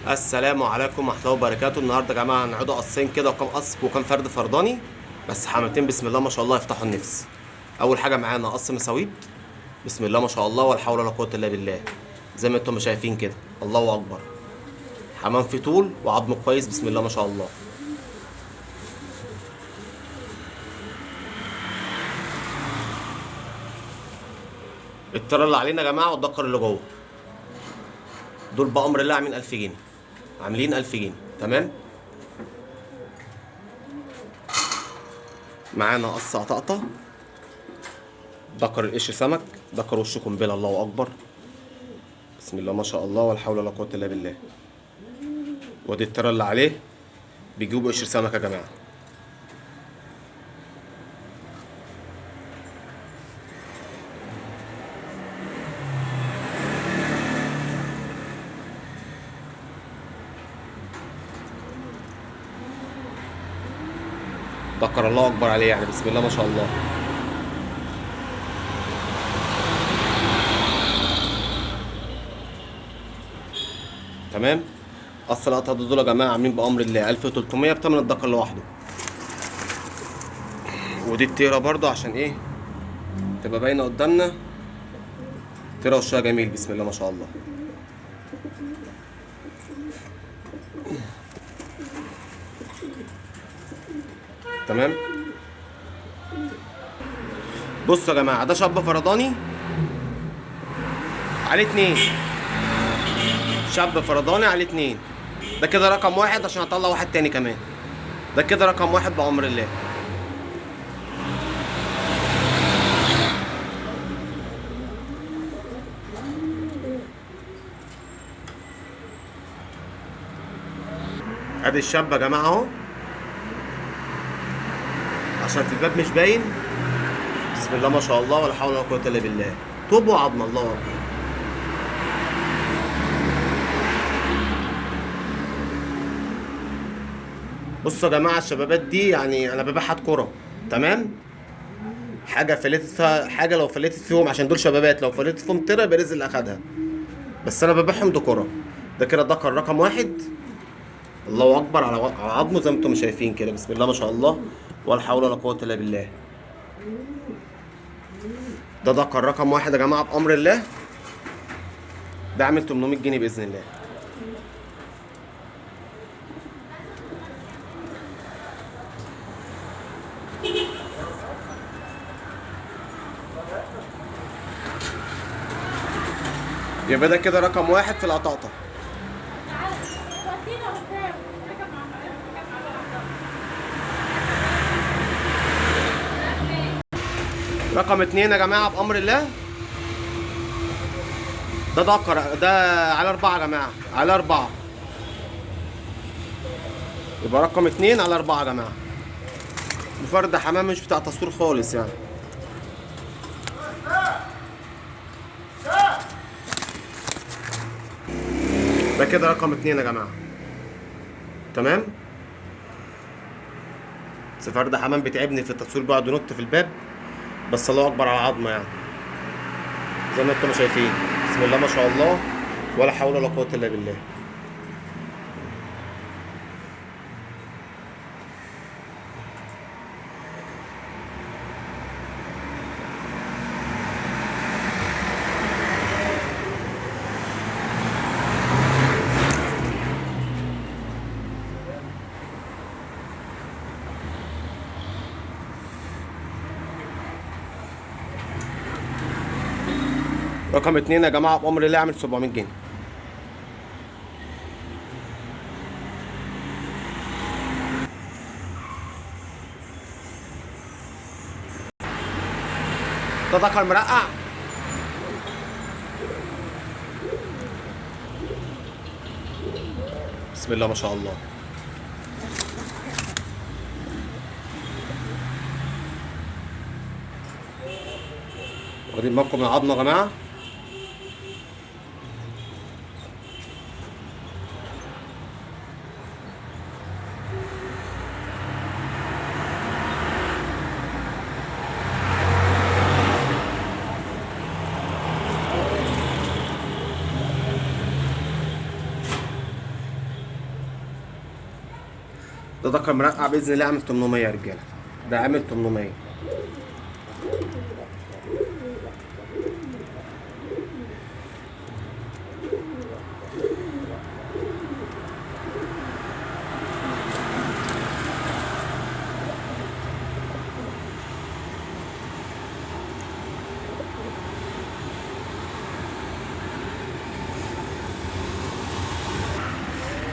السلام عليكم ورحمة الله وبركاته. النهارده يا جماعة هنعيدوا قصين كده وكام قص وكام فرد فرداني، بس حمامتين بسم الله ما شاء الله يفتحوا النفس. أول حاجة معانا قص مساويد، بسم الله ما شاء الله ولا حول ولا قوة إلا بالله، زي ما انتم شايفين كده، الله أكبر. حمام في طول وعظمه كويس بسم الله ما شاء الله. الترى اللي علينا يا جماعة والدكر اللي جوه دول بأمر الله عاملين 1000 جنيه، عاملين 1000 جنيه تمام. معانا قص عطقطة، دكر القش سمك، دكر وش قنبله، الله اكبر، بسم الله ما شاء الله ولا حول ولا قوه الا بالله. وادي الترى اللي عليه بيجيبوا قشر سمك يا جماعه. دكر الله اكبر عليه يعني، بسم الله ما شاء الله. تمام. قص القطه دول يا جماعه عاملين بامر الله 1300 بتمن الدكر لوحده. ودي التيره برضه عشان ايه تبقى باينه قدامنا، تيره وشها جميل بسم الله ما شاء الله. تمام. بصوا يا جماعه، ده شاب فرداني عليه 2، شاب فرداني عليه 2، ده كده رقم واحد عشان اطلع واحد تاني كمان، ده كده رقم واحد بأمر الله. ادي الشاب يا جماعه اهو، عشان في الباب مش باين، بسم الله ما شاء الله ولا حول ولا قوه الا بالله، طوب وعظم، الله اكبر. بصوا يا جماعه، الشبابات دي يعني انا ببيعها كرة، تمام. حاجه فلتت فيها حاجه، لو فلتت فيهم عشان دول شبابات، لو فلتت فيهم ترى يبقى رزق اللي اخدها، بس انا ببيعهم دكرة. ده كده دكر رقم واحد، الله اكبر، على عظمه زي ما انتم شايفين كده، بسم الله ما شاء الله ولا حول ولا قوه الا بالله. ده دكر رقم واحد يا جماعه بامر الله، ده عامل 800 جنيه باذن الله. يبقى ده كده رقم واحد في القطاطه. رقم اتنين يا جماعه بامر الله، ده دكر، ده على 4 يا جماعه، على 4، يبقى رقم 2 على 4 يا جماعه. وفرد حمام مش بتاع تصوير خالص يعني. ده كده رقم 2 يا جماعه، تمام. بس فرد حمام بيتعبني في التصوير، بيقعد ينط في الباب، بس الله اكبر على العظمه يعني، زي ما انتم شايفين، بسم الله ما شاء الله ولا حول ولا قوه الا بالله. رقم 2 يا جماعه بامر الله عامل 700 جنيه. ده ذكر مرقع، بسم الله ما شاء الله. واخدين بالكم من العظمه يا جماعه. ده ذكر مرقع باذن الله عامل 800 يا رجاله. ده عامل 800.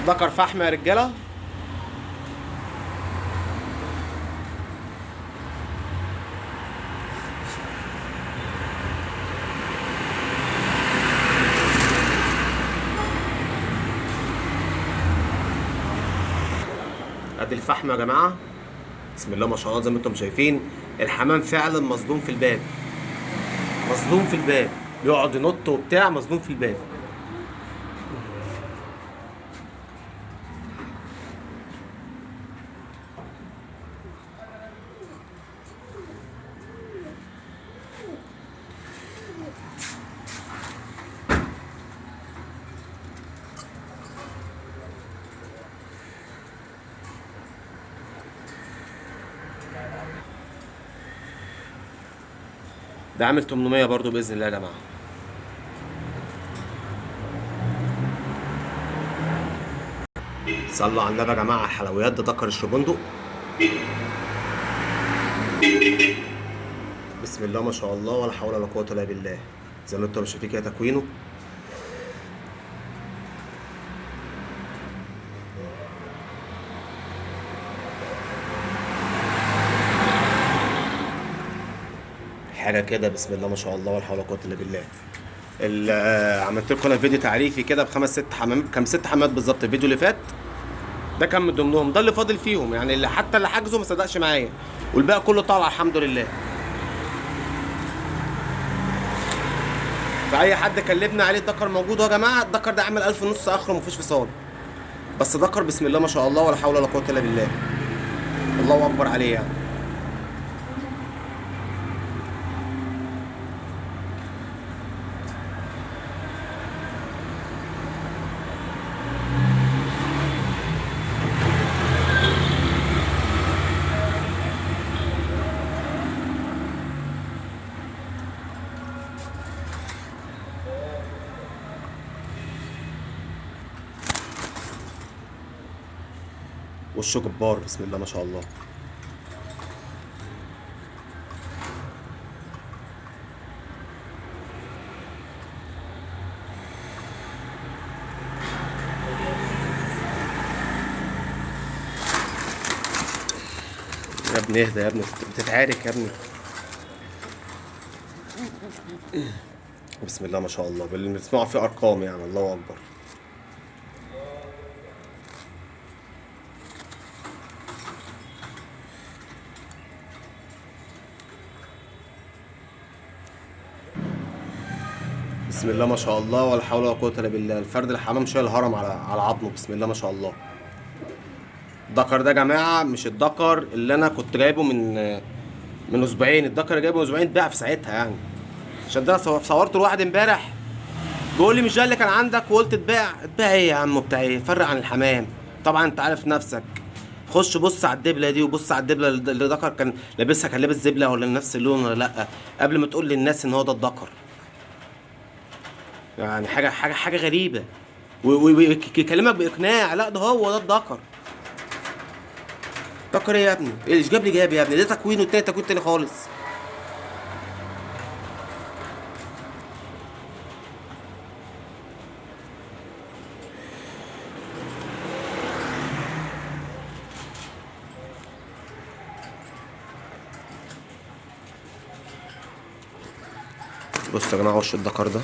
ذكر فحم يا رجاله. ادي الفحم يا جماعه. بسم الله ما شاء الله. زي ما انتم شايفين الحمام فعلا مصدوم في الباب، مصدوم في الباب، يقعد ينط وبتاع، مصدوم في الباب. ده عامل 800 برضو باذن الله يا جماعه. صلوا على النبي يا جماعه. الحلويات ده ذكر الشبندق. بسم الله ما شاء الله ولا حول ولا قوه الا بالله. زي ما انتم شايفين كده تكوينه. حاجه كده بسم الله ما شاء الله ولا حول ولا قوه الا بالله. عملت لكم انا فيديو تعريفي كده بخمس ست حمامات، كام ست حمامات بالظبط الفيديو اللي فات. ده كان من ضمنهم، ده اللي فاضل فيهم يعني، اللي حتى اللي حجزه ما صدقش معايا، والباقي كله طالع الحمد لله. فاي حد كلمنا عليه الدكر موجود اهو يا جماعه. الدكر ده عامل 1000 ونص اخره، مفيش فصال، بس دكر بسم الله ما شاء الله ولا حول ولا قوه الا بالله. الله اكبر عليه يعني. وشه جبار بسم الله ما شاء الله. يا ابني اهدى يا ابني، بتتعارك يا ابني. بسم الله ما شاء الله. باللي بنسمعه فيه ارقام يعني، الله اكبر. بسم الله ما شاء الله ولا حول ولا قوه الا بالله. الفرد الحمام شايل الهرم على عظمه بسم الله ما شاء الله. الدكر ده يا جماعه مش الدكر اللي انا كنت جايبه من اسبوعين. الدكر اللي جايبه من اسبوعين اتباع في ساعتها يعني، عشان ده صورته لواحد امبارح بيقول لي مش ده اللي كان عندك وقلت اتباع. اتباع ايه يا عم بتاع ايه؟ فرق عن الحمام. طبعا انت عارف نفسك. خش بص على الدبله دي وبص على الدبله اللي الدكر كان لابسها، كان لابس دبله ولا نفس اللون ولا لا، قبل ما تقول للناس ان هو ده الدكر. يعني حاجه غريبه، ويكلمك باقناع. لا ده هو ده الدكر. دكر ايه يا ابني؟ ايش جاب لي جاب يا ابني؟ ده تكوين والتاني تكوين تاني خالص. بصوا يا جماعه وش الدكر ده،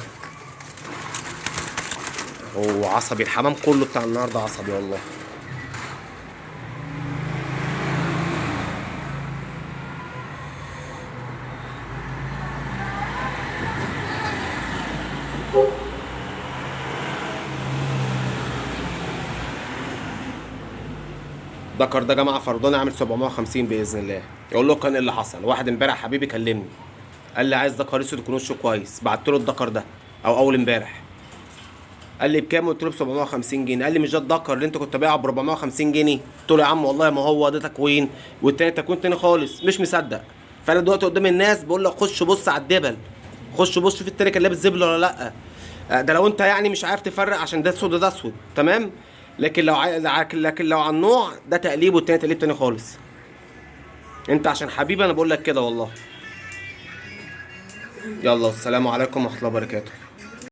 هو عصبي. الحمام كله بتاع النهارده عصبي والله. دكر ده يا جماعه فرداني عامل 750 باذن الله. يقول له كان ايه اللي حصل؟ واحد امبارح حبيبي كلمني قال لي عايز دكر اسود يكون وشه كويس، بعت له الدكر ده او اول امبارح. قال لي بكام؟ قلت له ب 750 جنيه. قال لي مش ده الدكر اللي انت كنت بايعه ب 450 جنيه؟ قلت له يا عم والله ما هو ده تكوين، والتاني تكوين تاني خالص. مش مصدق. فانا دلوقتي قدام الناس بقول لك خش بص على الدبل، خش بص شوف التاني كان لابس زبل ولا لا. ده لو انت يعني مش عارف تفرق عشان ده اسود وده اسود، تمام. لكن لو على النوع ده تقليب والتاني تقليب تاني خالص. انت عشان حبيبي انا بقول لك كده والله. يلا والسلام عليكم ورحمه الله وبركاته.